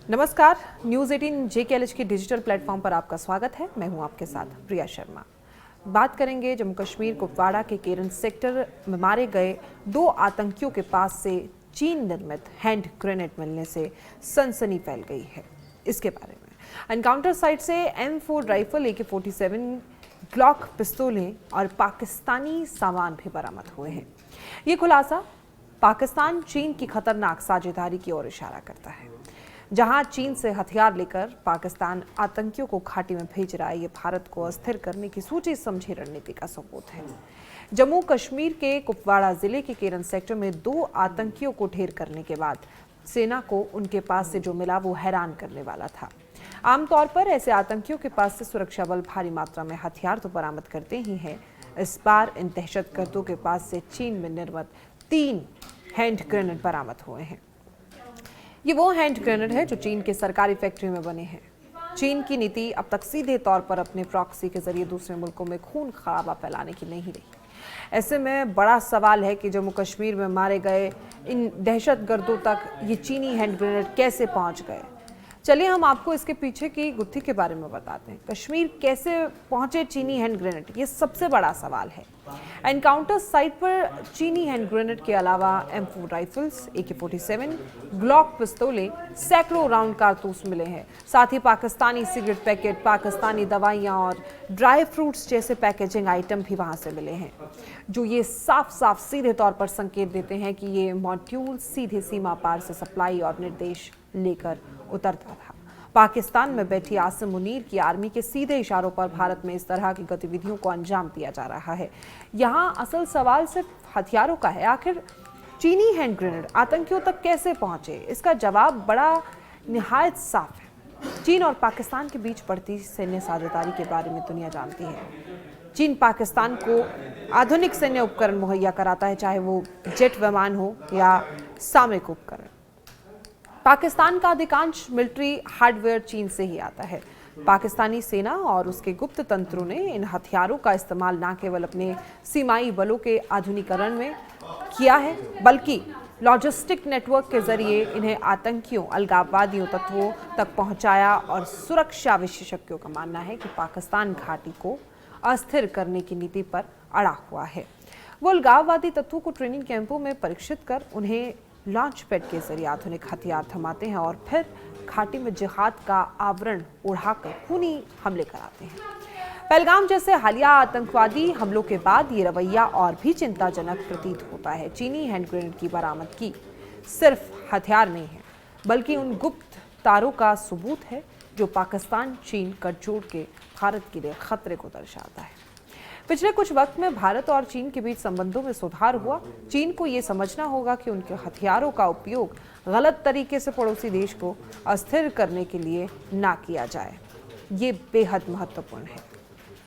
नमस्कार, news 18 JKLH के digital platform पर आपका स्वागत है। मैं हूं आपके साथ प्रिया शर्मा। बात करेंगे जम्मू कश्मीर कुपवाड़ा के केरन सेक्टर में मारे गए 2 आतंकियों के पास से चीन निर्मित हैंड ग्रेनेड मिलने से सनसनी फैल गई है। इसके बारे में एनकाउंटर साइट से M4 राइफल, AK-47 ग्लॉक पिस्तौलें और पाकिस्तानी सामान भी बरामद हुए हैं। ये खुलासा पाकिस्तान चीन की खतरनाक साझेदारी की ओर इशारा करता है। जहां चीन से हथियार लेकर पाकिस्तान आतंकियों को घाटी में भेज रहा है, ये भारत को अस्थिर करने की सोची समझी रणनीति का सबूत है। जम्मू कश्मीर के कुपवाड़ा जिले के केरन सेक्टर में 2 आतंकियों को ढेर करने के बाद सेना को उनके पास से जो मिला वो हैरान करने वाला था। आमतौर पर ऐसे आतंकियों के पास से सुरक्षा बल भारी मात्रा में हथियार तो बरामद करते ही हैं। इस बार इन दहशतगर्दों के पास से चीन में निर्मित 3 हैंड ग्रेनेड बरामद हुए हैं। ये वो हैंड ग्रेनेड है जो चीन के सरकारी फैक्ट्री में बने हैं। चीन की नीति अब तक सीधे तौर पर अपने प्रॉक्सी के जरिए दूसरे मुल्कों में खून खराबा फैलाने की नहीं रही। ऐसे में बड़ा सवाल है कि जम्मू कश्मीर में मारे गए इन दहशतगर्दों तक ये चीनी हैंड ग्रेनेड कैसे पहुंच गए। चलिए हम आपको इसके पीछे की गुत्थी के बारे में बताते हैं। कश्मीर कैसे पहुंचे चीनी हैंड ग्रेनेड, ये सबसे बड़ा सवाल है। एनकाउंटर साइट पर चीनी हैंड ग्रेनेड के अलावा M4 राइफल्स, AK-47 ग्लॉक पिस्तौलें, सैकड़ों राउंड कारतूस मिले हैं। साथ ही पाकिस्तानी सिगरेट पैकेट, पाकिस्तानी दवाइयां और ड्राई फ्रूट्स जैसे पैकेजिंग आइटम भी वहां से मिले हैं, जो ये साफ साफ सीधे तौर पर संकेत देते हैं कि ये मॉड्यूल सीधे सीमा पार से सप्लाई और निर्देश लेकर उतरता था। पाकिस्तान में बैठी आसिम मुनीर की आर्मी के सीधे इशारों पर भारत में इस तरह की गतिविधियों को अंजाम दिया जा रहा है। यहाँ असल सवाल सिर्फ हथियारों का है। आखिर चीनी हैंड ग्रेनेड आतंकियों तक कैसे पहुंचे? इसका जवाब बड़ा निहायत साफ है। चीन और पाकिस्तान के बीच बढ़ती सैन्य साझेदारी के बारे में दुनिया जानती है। चीन पाकिस्तान को आधुनिक सैन्य उपकरण मुहैया कराता है, चाहे वो जेट विमान हो या सामरिक उपकरण। पाकिस्तान का अधिकांश मिलिट्री हार्डवेयर चीन से ही आता है। पाकिस्तानी सेना और उसके गुप्त तंत्रों ने इन हथियारों का इस्तेमाल न केवल अपने सीमाई बलों के आधुनिकीकरण में किया है, बल्कि लॉजिस्टिक नेटवर्क के जरिए इन्हें आतंकियों, अलगाववादियों तत्वों तक पहुंचाया। और सुरक्षा विशेषज्ञों का मानना है कि पाकिस्तान घाटी को अस्थिर करने की नीति पर अड़ा हुआ है। वो अलगाववादी तत्वों को ट्रेनिंग कैंपों में परीक्षित कर उन्हें लॉन्च पैड के जरिए आधुनिक हथियार थमाते हैं और फिर घाटी में जिहाद का आवरण उड़ाकर खूनी हमले कराते हैं। पहलगाम जैसे हालिया आतंकवादी हमलों के बाद ये रवैया और भी चिंताजनक प्रतीत होता है। चीनी हैंड ग्रेनेड की बरामदगी सिर्फ हथियार नहीं है, बल्कि उन गुप्त तारों का सबूत है जो पाकिस्तान चीन गठजोड़ के भारत के लिए खतरे को दर्शाता है। पिछले कुछ वक्त में भारत और चीन के बीच संबंधों में सुधार हुआ। चीन को ये समझना होगा कि उनके हथियारों का उपयोग गलत तरीके से पड़ोसी देश को अस्थिर करने के लिए ना किया जाए। ये बेहद महत्वपूर्ण है।